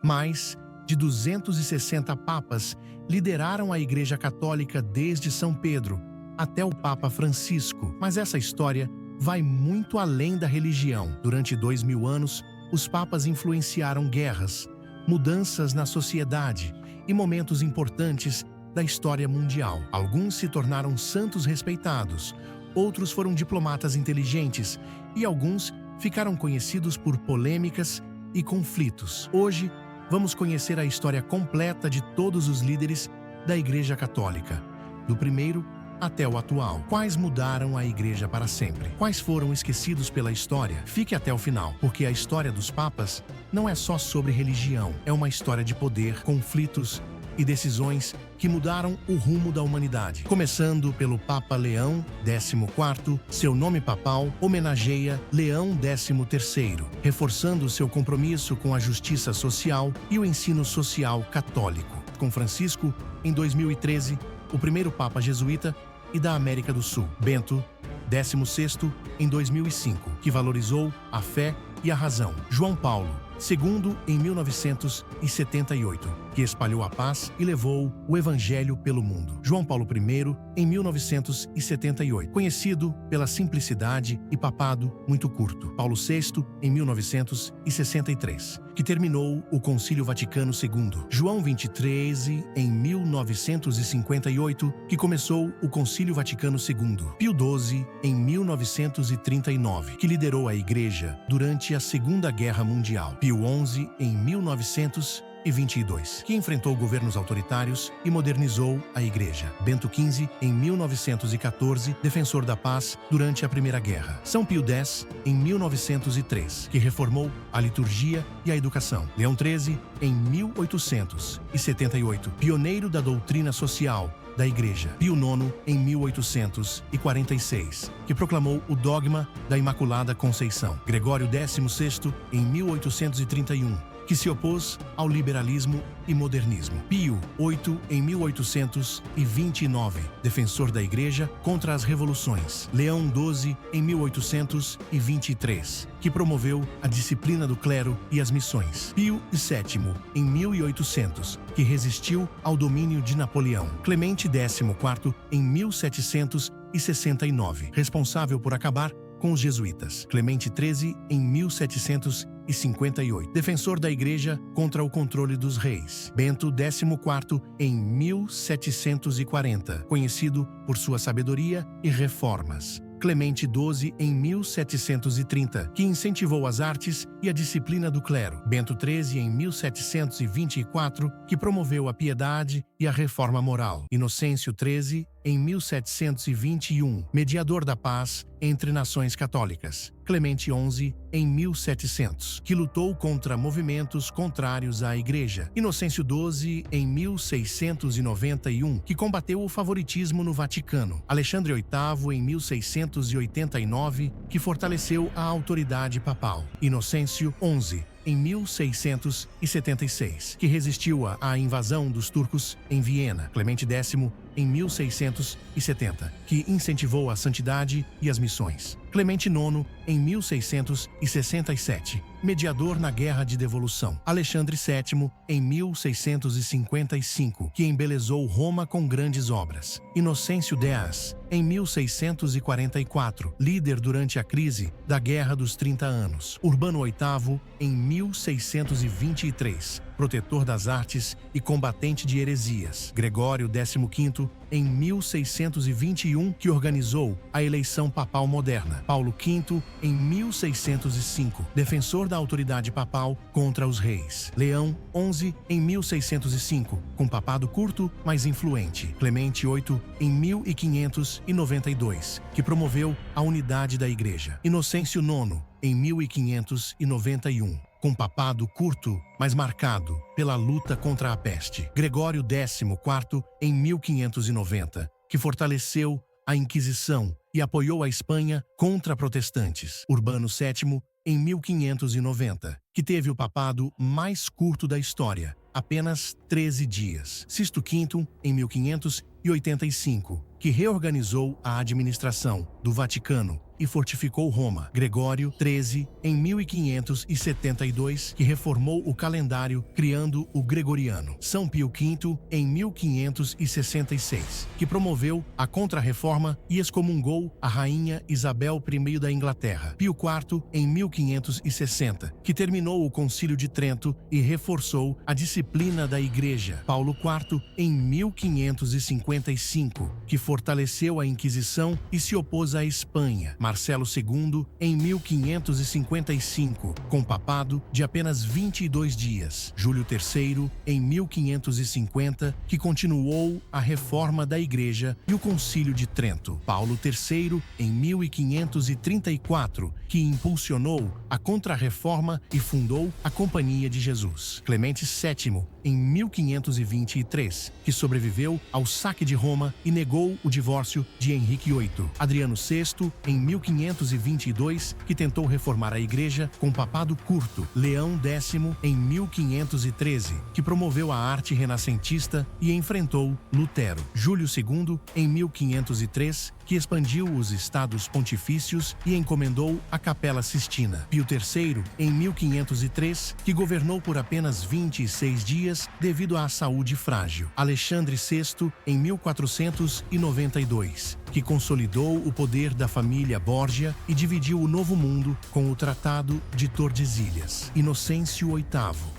Mais de 260 papas lideraram a Igreja Católica desde São Pedro até o Papa Francisco. Mas essa história vai muito além da religião. Durante 2000 anos, os papas influenciaram guerras, mudanças na sociedade e momentos importantes da história mundial. Alguns se tornaram santos respeitados, outros foram diplomatas inteligentes e alguns ficaram conhecidos por polêmicas e conflitos. Hoje, vamos conhecer a história completa de todos os líderes da Igreja Católica, do primeiro até o atual. Quais mudaram a Igreja para sempre? Quais foram esquecidos pela história? Fique até o final, porque a história dos papas não é só sobre religião, é uma história de poder, conflitos e decisões que mudaram o rumo da humanidade. Começando pelo Papa Leão XIV, seu nome papal homenageia Leão XIII, reforçando seu compromisso com a justiça social e o ensino social católico. Com Francisco, em 2013, o primeiro Papa jesuíta e da América do Sul. Bento XVI, em 2005, que valorizou a fé e a razão. João Paulo II, em 1978, que espalhou a paz e levou o Evangelho pelo mundo. João Paulo I, em 1978, conhecido pela simplicidade e papado muito curto. Paulo VI, em 1963, que terminou o Concílio Vaticano II. João XXIII, em 1958, que começou o Concílio Vaticano II. Pio XII, em 1939, que liderou a Igreja durante a Segunda Guerra Mundial. Pio XI, em 1922, que enfrentou governos autoritários e modernizou a Igreja. Bento XV, em 1914, defensor da paz durante a Primeira Guerra. São Pio X, em 1903, que reformou a liturgia e a educação. Leão XIII, em 1878, pioneiro da doutrina social da Igreja. Pio IX, em 1846, que proclamou o dogma da Imaculada Conceição. Gregório XVI, em 1831, que se opôs ao liberalismo e modernismo. Pio VIII, em 1829, defensor da Igreja contra as revoluções. Leão XII, em 1823, que promoveu a disciplina do clero e as missões. Pio VII, em 1800, que resistiu ao domínio de Napoleão. Clemente XIV, em 1769, responsável por acabar com os jesuítas. Clemente XIII, em 1758, defensor da Igreja contra o controle dos reis. Bento XIV, em 1740, conhecido por sua sabedoria e reformas. Clemente XII, em 1730, que incentivou as artes e a disciplina do clero. Bento XIII, em 1724, que promoveu a piedade e a reforma moral. Inocêncio XIII, em 1721, mediador da paz entre nações católicas. Clemente XI, em 1700, que lutou contra movimentos contrários à Igreja. Inocêncio XII, em 1691, que combateu o favoritismo no Vaticano. Alexandre VIII, em 1689, que fortaleceu a autoridade papal. Inocêncio XI, em 1676, que resistiu à invasão dos turcos em Viena. Clemente X, em 1670, que incentivou a santidade e as missões. Clemente IX, em 1667, mediador na Guerra de Devolução. Alexandre VII, em 1655, que embelezou Roma com grandes obras. Inocêncio X, em 1644, líder durante a crise da Guerra dos 30 Anos. Urbano VIII, em 1623, protetor das artes e combatente de heresias. Gregório XV, em 1621, que organizou a eleição papal moderna. Paulo V, em 1605, defensor da autoridade papal contra os reis. Leão XI, em 1605, com papado curto, mas influente. Clemente VIII, em 1592, que promoveu a unidade da Igreja. Inocêncio IX, em 1591, com papado curto, mas marcado pela luta contra a peste. Gregório XIV, em 1590, que fortaleceu a Inquisição e apoiou a Espanha contra protestantes. Urbano VII, em 1590, que teve o papado mais curto da história, apenas 13 dias. Sisto V, em 1500, 1585, que reorganizou a administração do Vaticano e fortificou Roma. Gregório XIII, em 1572, que reformou o calendário, criando o gregoriano. São Pio V, em 1566, que promoveu a Contra-Reforma e excomungou a rainha Isabel I da Inglaterra. Pio IV, em 1560, que terminou o Concílio de Trento e reforçou a disciplina da Igreja. Paulo IV, em 1555, que fortaleceu a Inquisição e se opôs à Espanha. Marcelo II, em 1555, com papado de apenas 22 dias. Júlio III, em 1550, que continuou a reforma da Igreja e o Concílio de Trento. Paulo III, em 1534, que impulsionou a Contra-Reforma e fundou a Companhia de Jesus. Clemente VII, em 1523, que sobreviveu ao saque de Roma e negou o divórcio de Henrique VIII. Adriano VI, em 1522, que tentou reformar a Igreja com papado curto. Leão X, em 1513, que promoveu a arte renascentista e enfrentou Lutero. Júlio II, em 1503, que expandiu os estados pontifícios e encomendou a Capela Sistina. Pio III, em 1503, que governou por apenas 26 dias devido à saúde frágil. Alexandre VI, em 1492, que consolidou o poder da família Borgia e dividiu o Novo Mundo com o Tratado de Tordesilhas. Inocêncio VIII,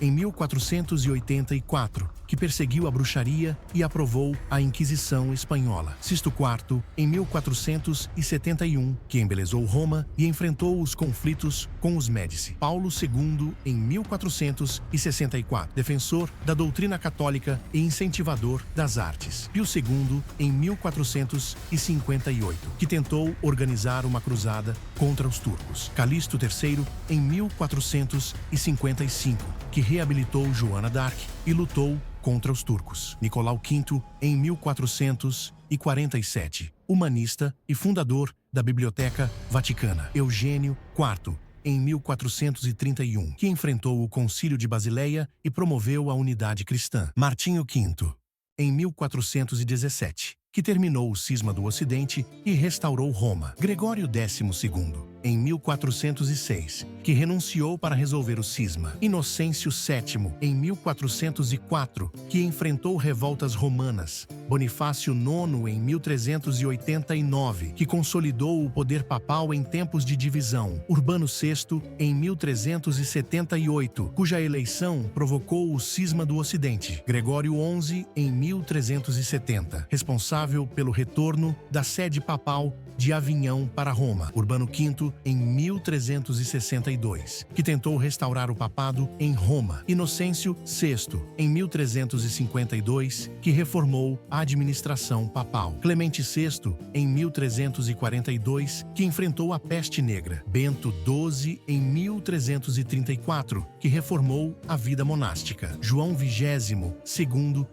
em 1484, que perseguiu a bruxaria e aprovou a Inquisição Espanhola. Sisto IV, em 1471, que embelezou Roma e enfrentou os conflitos com os Médici. Paulo II, em 1464, defensor da doutrina católica e incentivador das artes. Pio II, em 1458, que tentou organizar uma cruzada contra os turcos. Calixto III, em 1455, que reabilitou Joana d'Arc e lutou contra os turcos. Nicolau V, em 1447, humanista e fundador da Biblioteca Vaticana. Eugênio IV, em 1431, que enfrentou o Concílio de Basileia e promoveu a unidade cristã. Martinho V, em 1417, que terminou o cisma do Ocidente e restaurou Roma. Gregório XII, em 1406, que renunciou para resolver o cisma. Inocêncio VII, em 1404, que enfrentou revoltas romanas. Bonifácio IX, em 1389, que consolidou o poder papal em tempos de divisão. Urbano VI, em 1378, cuja eleição provocou o cisma do Ocidente. Gregório XI, em 1370, responsável pelo retorno da sede papal de Avignão para Roma. Urbano V, em 1362, que tentou restaurar o papado em Roma. Inocêncio VI, em 1352, que reformou a administração papal. Clemente VI, em 1342, que enfrentou a peste negra. Bento XII, em 1334, que reformou a vida monástica. João XXII,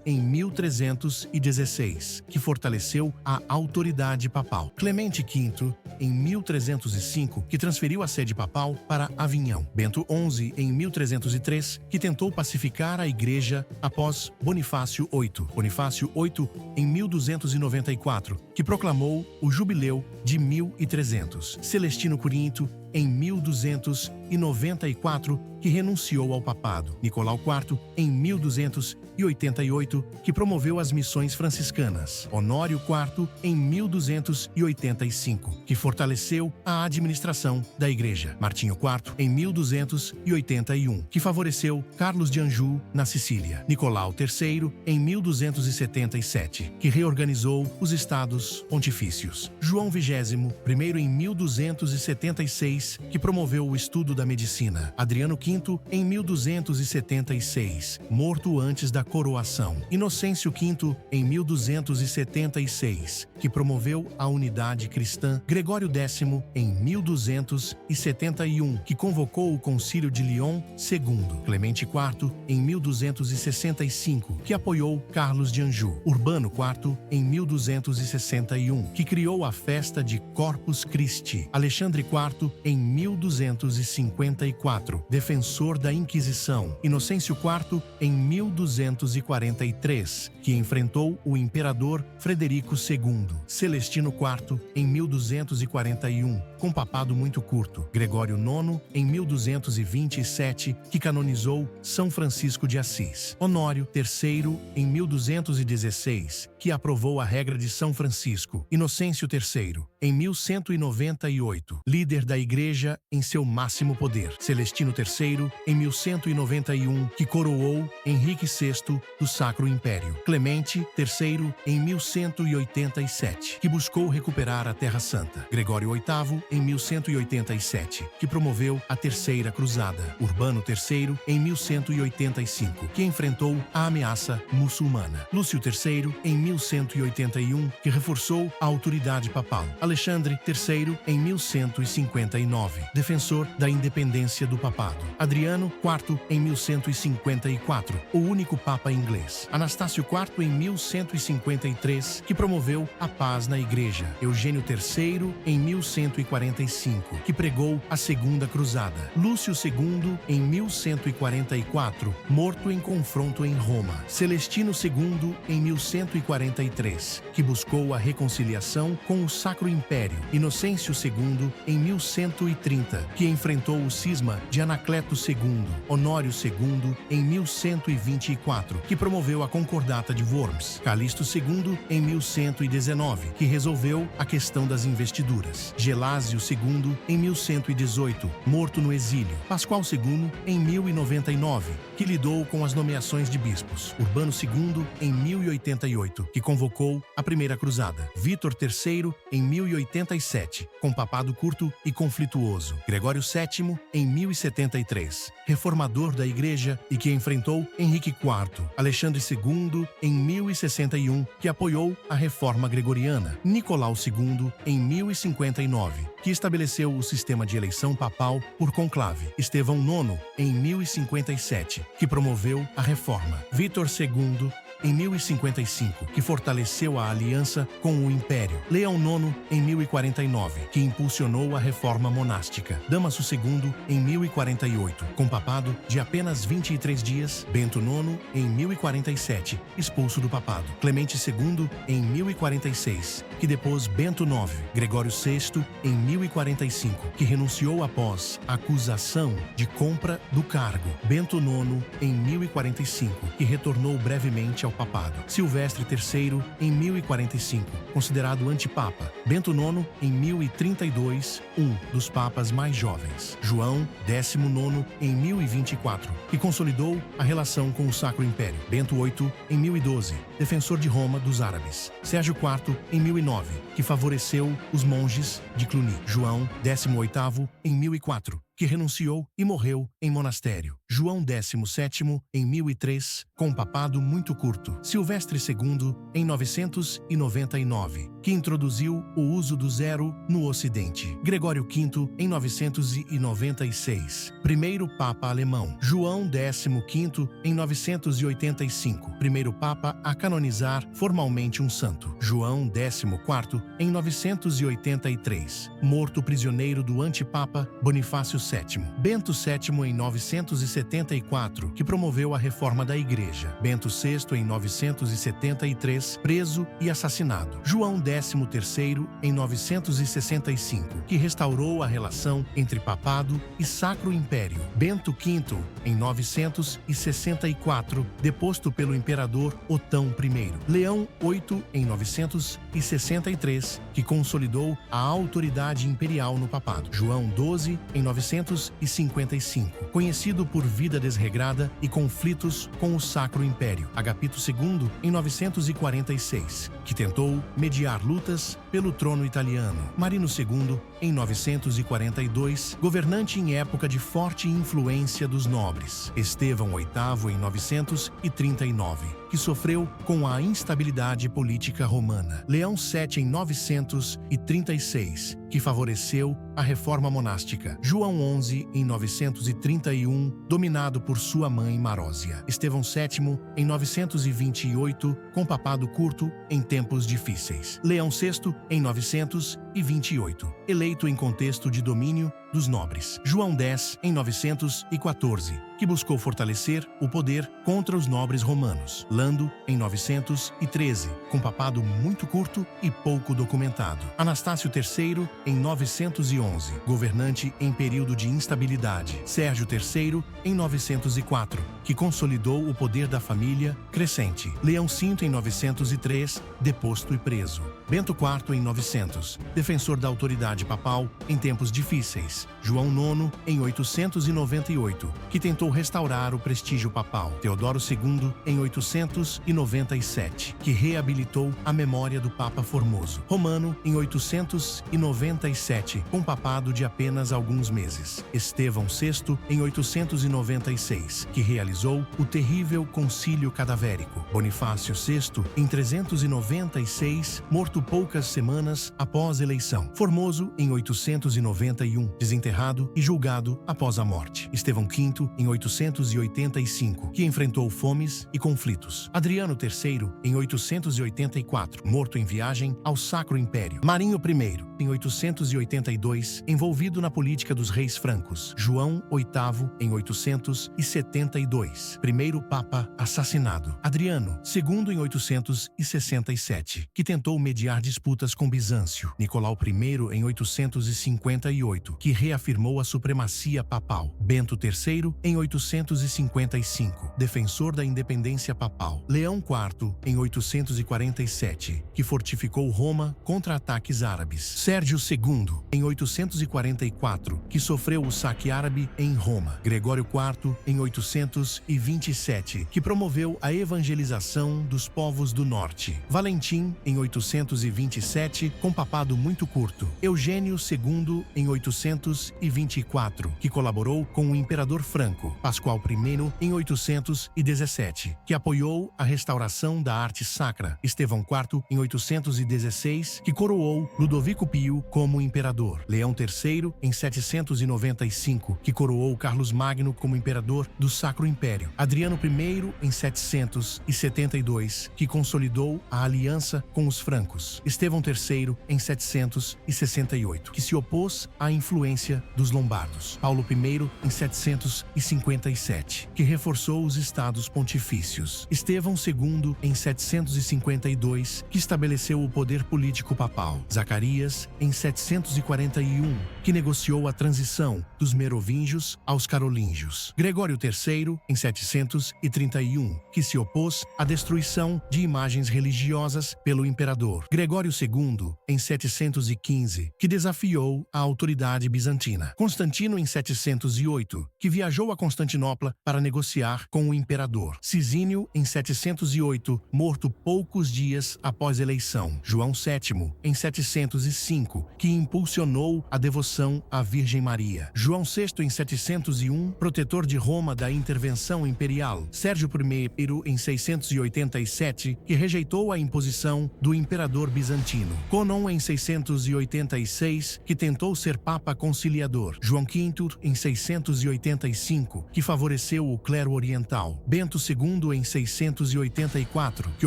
em 1316, que fortaleceu a autoridade papal. Clemente V, em 1305, que transferiu a sede papal para Avignão. Bento XI, em 1303, que tentou pacificar a Igreja após Bonifácio VIII. Bonifácio VIII, em 1294, que proclamou o Jubileu de 1300. Celestino V, em 1294, que renunciou ao papado. Nicolau IV, em 1288, que promoveu as missões franciscanas. Honório IV, em 1285, que fortaleceu a administração da Igreja. Martinho IV, em 1281, que favoreceu Carlos de Anjou na Sicília. Nicolau III, em 1277, que reorganizou os estados pontifícios. João XX, primeiro em 1276, que promoveu o estudo da medicina. Adriano V, em 1276, morto antes da coroação. Inocêncio V, em 1276, que promoveu a unidade cristã. Gregório X, em 1271, que convocou o Concílio de Lyon II. Clemente IV, em 1265, que apoiou Carlos de Anjou. Urbano IV, em 1261, que criou a festa de Corpus Christi. Alexandre IV, em em 1254, defensor da Inquisição. Inocêncio IV, em 1243, que enfrentou o imperador Frederico II. Celestino IV, em 1241, com papado muito curto. Gregório IX, em 1227, que canonizou São Francisco de Assis. Honório III, em 1216, que aprovou a regra de São Francisco. Inocêncio III, em 1198, líder da Igreja em seu máximo poder. Celestino III, em 1191, que coroou Henrique VI do Sacro Império. Clemente III, em 1187, que buscou recuperar a Terra Santa. Gregório VIII, em 1187, que promoveu a Terceira Cruzada. Urbano III, em 1185, que enfrentou a ameaça muçulmana. Lúcio III, em 1181, que reforçou a autoridade papal. Alexandre III, em 1159, defensor da independência do papado. Adriano IV, em 1154, o único papa inglês. Anastácio IV, em 1153, que promoveu a paz na Igreja. Eugênio III, em 1145, que pregou a Segunda Cruzada. Lúcio II, em 1144, morto em confronto em Roma. Celestino II, em 1143, que buscou a reconciliação com o Sacro Império. Inocêncio II, em 1130, que enfrentou o cisma de Anacleto II. Honório II, em 1124, que promoveu a Concordata de Worms. Calixto II, em 1119, que resolveu a questão das investiduras. Gelásio II, em 1118, morto no exílio. Pascoal II, em 1099, que lidou com as nomeações de bispos. Urbano II, em 1088, que convocou a Primeira Cruzada. Vítor III, em 1087, com papado curto e conflituoso. Gregório VII, em 1073, reformador da Igreja e que enfrentou Henrique IV. Alexandre II, em 1061, que apoiou a reforma gregoriana. Nicolau II, em 1059, que estabeleceu o sistema de eleição papal por conclave. Estevão IX, em 1057, que promoveu a reforma. Vítor II, em 1055, que fortaleceu a aliança com o Império. Leão IX, em 1049, que impulsionou a reforma monástica. Damaso II, em 1048, com papado de apenas 23 dias. Bento IX, em 1047, expulso do papado. Clemente II, em 1046, que depôs Bento IX. Gregório VI, em 1045, que renunciou após acusação de compra do cargo. Bento IX, em 1045, que retornou brevemente ao papado. Silvestre III, em 1045, considerado antipapa. Bento IX, em 1032, um dos papas mais jovens. João XIX, em 1024, que consolidou a relação com o Sacro Império. Bento VIII, em 1012, defensor de Roma dos árabes. Sérgio IV, em 1009, que favoreceu os monges de Cluny. João XVIII, em 1004, que renunciou e morreu em monastério. João XVII, em 1003, com um papado muito curto. Silvestre II, em 999, que introduziu o uso do zero no Ocidente. Gregório V, em 996, primeiro Papa alemão. João XV, em 985, primeiro Papa a canonizar formalmente um santo. João XIV, em 983, morto prisioneiro do antipapa Bonifácio VII. Bento VII, em 974, que promoveu a reforma da Igreja. Bento VI, em 973, preso e assassinado. João XIII, em 965, que restaurou a relação entre papado e Sacro Império. Bento V, em 964, deposto pelo imperador Otão I. Leão VIII, em 963, que consolidou a autoridade imperial no papado. João XII, em 955, conhecido por vida desregrada e conflitos com o Sacro Império. Agapito II, em 946, que tentou mediar lutas pelo trono italiano. Marino II, em 942, governante em época de forte influência dos nobres. Estevão VIII, em 939, que sofreu com a instabilidade política romana. Leão VII, em 936, que favoreceu a reforma monástica. João XI, em 931, dominado por sua mãe Marósia. Estevão VII, em 928, com papado curto em tempos difíceis. Leão VI, em 928, eleito em contexto de domínio dos nobres. João X, em 914, que buscou fortalecer o poder contra os nobres romanos. Lando, em 913, com papado muito curto e pouco documentado. Anastácio III, em 911, governante em período de instabilidade. Sérgio III, em 904, que consolidou o poder da família crescente. Leão V, em 903, deposto e preso. Bento IV, em 900, defensor da autoridade papal em tempos difíceis. João IX, em 898, que tentou restaurar o prestígio papal. Teodoro II, em 897, que reabilitou a memória do Papa Formoso. Romano, em 897, com papado de apenas alguns meses. Estevão VI, em 896, que realizou o terrível concílio cadavérico. Bonifácio VI, em 396, morto poucas semanas após eleição. Formoso, em 891, desenterrado e julgado após a morte. Estevão V, em 885, que enfrentou fomes e conflitos. Adriano III, em 884, morto em viagem ao Sacro Império. Marinho I, em 882, envolvido na política dos reis francos. João VIII, em 872, primeiro Papa assassinado. Adriano II, em 867, que tentou mediar disputas com Bizâncio. Nicolau I, em 858, que reafirmou a supremacia papal. Bento III, em 855, defensor da independência papal. Leão IV, em 847, que fortificou Roma contra ataques árabes. Sérgio II, em 844, que sofreu o saque árabe em Roma. Gregório IV, em 827, que promoveu a evangelização dos povos do norte. Valentim, em 827, com papado muito curto. Eugênio II, em 824, que colaborou com o imperador Franco. Pascoal I, em 817, que apoiou a restauração da arte sacra. Estevão IV, em 816, que coroou Ludovico Pio como imperador. Leão III, em 795, que coroou Carlos Magno como imperador do Sacro Império. Adriano I, em 772, que consolidou a aliança com os francos. Estevão III, em 768, que se opôs à influência dos lombardos. Paulo I, em 757, que reforçou os estados pontifícios. Estevão II, em 752, que estabeleceu o poder político papal. Zacarias, em 741, que negociou a transição dos merovingios aos carolíngios. Gregório III, em 731, que se opôs à destruição de imagens religiosas pelo imperador. Gregório II, em 715, que desafiou a autoridade bizantina. Constantino, em 708, que viajou a Constantinopla para negociar com o imperador. Cisínio, em 708, morto poucos dias após a eleição. João VII, em 705, que impulsionou a devoção à Virgem Maria. João VI, em 701, protetor de Roma da intervenção imperial. Sérgio I, em 687, que rejeitou a imposição do imperador bizantino. Conon, em 686, que tentou ser papa conciliador. João V, em 685, que favoreceu o clero oriental. Bento II, em 684, que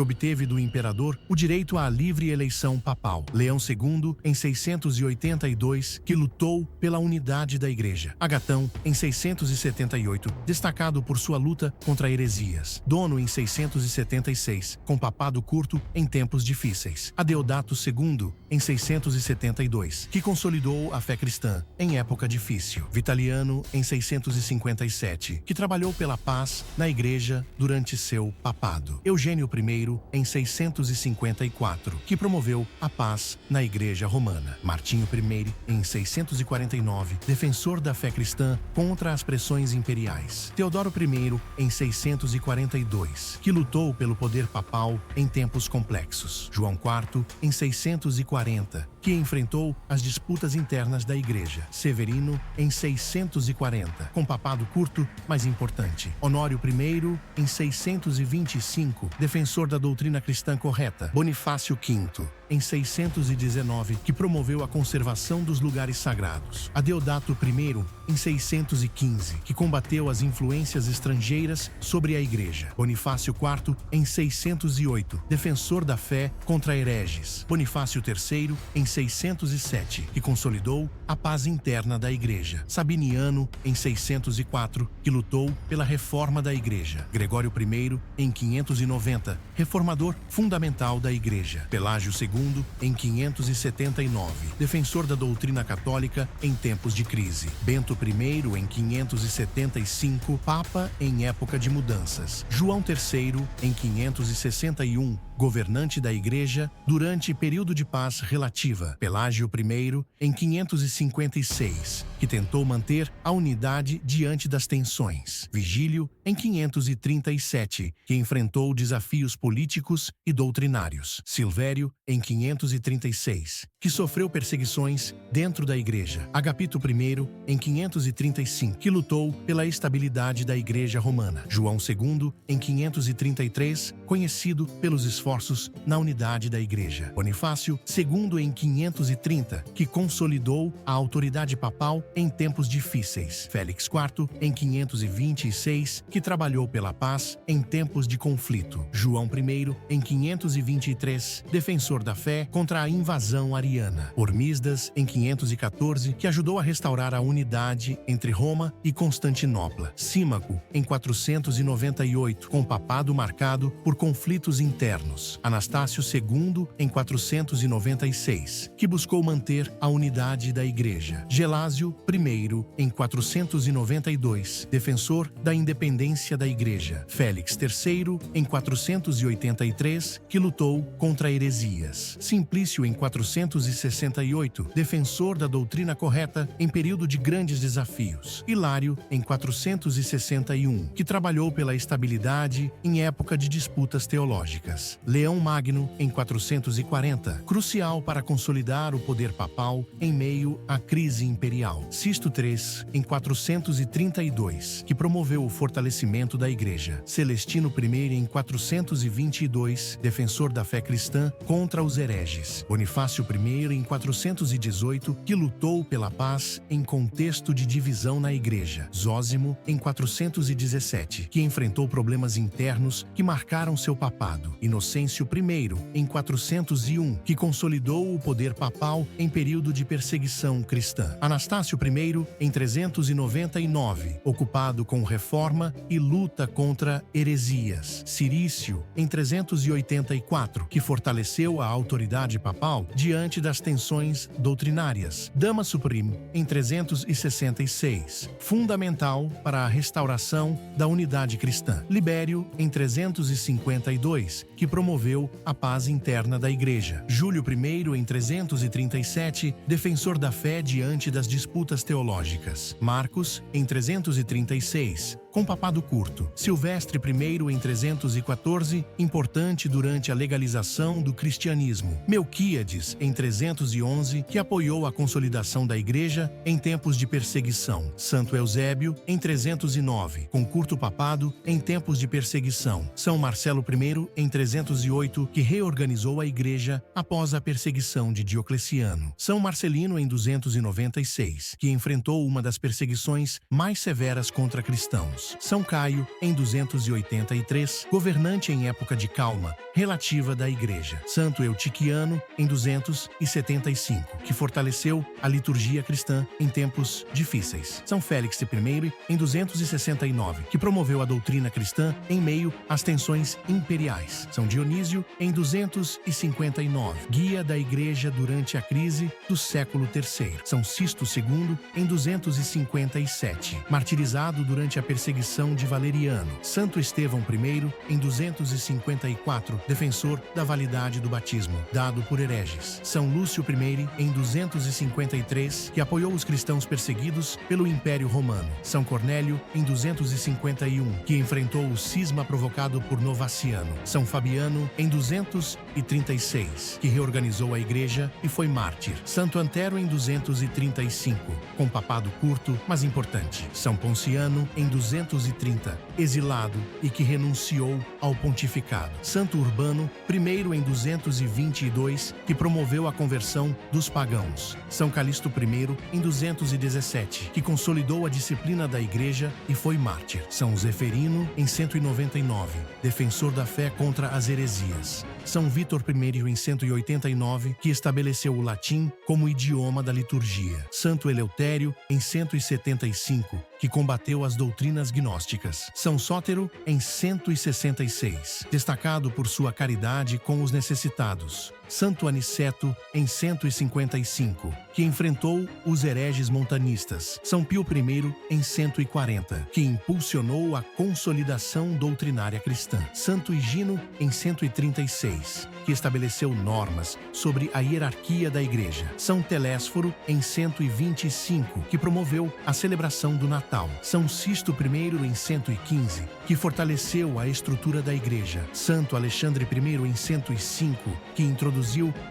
obteve do imperador o direito à livre eleição papal. Leão II, em 682, que lutou pela unidade da Igreja. Agatão, em 678, destacado por sua luta contra heresias. Dono, em 676, com papado curto em tempos difíceis. Adeodato II, em 672, que consolidou a fé cristã em época difícil. Vitaliano, em 657, que trabalhou pela paz na Igreja durante seu papado. Eugênio I, em 654, que promoveu a paz na Igreja Romana. Martinho I, em 649, defensor da fé cristã contra as pressões imperiais. Teodoro I, em 642, que lutou pelo poder papal em tempos complexos. João IV, em 640, que enfrentou as disputas internas da Igreja. Severino, em 640, com papado curto, mas importante. Honório I, em 625, defensor da doutrina cristã correta. Bonifácio V, em 619, que promoveu a conservação dos lugares sagrados consagrados. Adeodato I, em 615, que combateu as influências estrangeiras sobre a Igreja. Bonifácio IV, em 608, defensor da fé contra hereges. Bonifácio III, em 607, que consolidou a paz interna da Igreja. Sabiniano, em 604, que lutou pela reforma da Igreja. Gregório I, em 590, reformador fundamental da Igreja. Pelágio II, em 579, defensor da doutrina católica em tempos de crise. Bento I, em 575, Papa em época de mudanças. João III, em 561, governante da Igreja durante período de paz relativa. Pelágio I, em 556, que tentou manter a unidade diante das tensões. Vigílio, em 537, que enfrentou desafios políticos e doutrinários. Silvério, em 536, que sofreu perseguições dentro da Igreja. Agapito I, em 535, que lutou pela estabilidade da Igreja Romana. João II, em 533, conhecido pelos esforços na unidade da Igreja. Bonifácio II, em 530, que consolidou a autoridade papal em tempos difíceis. Félix IV, em 526, que trabalhou pela paz em tempos de conflito. João I, em 523, defensor da fé contra a invasão ariana. Hormisdas, em 514, que ajudou a restaurar a unidade entre Roma e Constantinopla. Símaco, em 498, com o papado marcado por conflitos internos. Anastácio II, em 496, que buscou manter a unidade da Igreja. Gelásio I, em 492, defensor da independência da Igreja. Félix III, em 483, que lutou contra heresias. Simplício, em 468, defensor da doutrina correta em período de grandes desafios. Hilário, em 461, que trabalhou pela estabilidade em época de disputas teológicas. Leão Magno, em 440, crucial para consolidar o poder papal em meio à crise imperial. Sisto III, em 432, que promoveu o fortalecimento da Igreja. Celestino I, em 422, defensor da fé cristã contra os hereges. Bonifácio I, em 418, que lutou pela paz em contexto de divisão na Igreja. Zósimo, em 417, que enfrentou problemas internos que marcaram seu papado. Inocêncio I, em 401, que consolidou o poder papal em período de perseguição cristã. Anastácio I, em 399, ocupado com reforma e luta contra heresias. Cirício, em 384, que fortaleceu a autoridade papal diante das tensões doutrinárias. Damaso I, em 366, fundamental para a restauração da unidade cristã. Libério, em 352, que promoveu a paz interna da Igreja. Júlio I, em 337, defensor da fé diante das disputas teológicas. Marcos, em 336, com papado curto. Silvestre I, em 314, importante durante a legalização do cristianismo. Melquíades, em 311, que apoiou a consolidação da Igreja em tempos de perseguição. Santo Eusébio, em 309, com curto papado em tempos de perseguição. São Marcelo I, em 308, que reorganizou a Igreja após a perseguição de Diocleciano. São Marcelino, em 296, que enfrentou uma das perseguições mais severas contra cristãos. São Caio, em 283, governante em época de calma relativa da Igreja. Santo Eutiquiano, em 275, que fortaleceu a liturgia cristã em tempos difíceis. São Félix I, em 269, que promoveu a doutrina cristã em meio às tensões imperiais. São Dionísio, em 259, guia da Igreja durante a crise do século III. São Sisto II, em 257, martirizado durante a perseguição de Valeriano. Santo Estevão I, em 254, defensor da validade do batismo, dado por hereges. São Lúcio I, em 253, que apoiou os cristãos perseguidos pelo Império Romano. São Cornélio, em 251, que enfrentou o cisma provocado por Novaciano. São Fabiano, em 236, que reorganizou a Igreja e foi mártir. Santo Antero, em 235, com papado curto, mas importante. São Ponciano, em 200 230, exilado e que renunciou ao pontificado. Santo Urbano I em 222, que promoveu a conversão dos pagãos. São Calixto I em 217, que consolidou a disciplina da Igreja e foi mártir. São Zeferino em 199, defensor da fé contra as heresias. São Vítor I em 189, que estabeleceu o latim como idioma da liturgia. Santo Eleutério em 175, que combateu as doutrinas gnósticas. São Sótero em 166, destacado por sua caridade com os necessitados. Santo Aniceto em 155, que enfrentou os hereges montanistas. São Pio I em 140, que impulsionou a consolidação doutrinária cristã. Santo Higino em 136, que estabeleceu normas sobre a hierarquia da Igreja. São Telésforo em 125, que promoveu a celebração do Natal. São Sisto I em 115, que fortaleceu a estrutura da Igreja. Santo Alexandre I em 105, que introduziu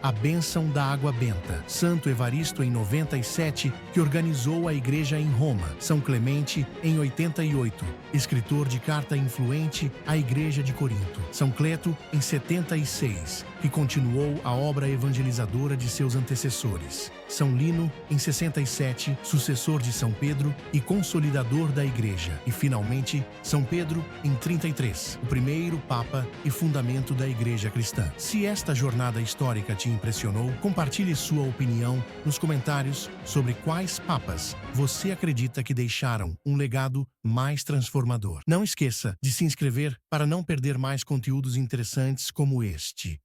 a bênção da água benta. Santo Evaristo em 97, que organizou a Igreja em Roma. São Clemente em 88, escritor de carta influente à Igreja de Corinto. São Cleto em 76, que continuou a obra evangelizadora de seus antecessores. São Lino em 67, sucessor de São Pedro e consolidador da Igreja. E finalmente, São Pedro em 33, o primeiro Papa e fundamento da Igreja cristã. Se esta jornada histórica te impressionou, compartilhe sua opinião nos comentários sobre quais papas você acredita que deixaram um legado mais transformador. Não esqueça de se inscrever para não perder mais conteúdos interessantes como este.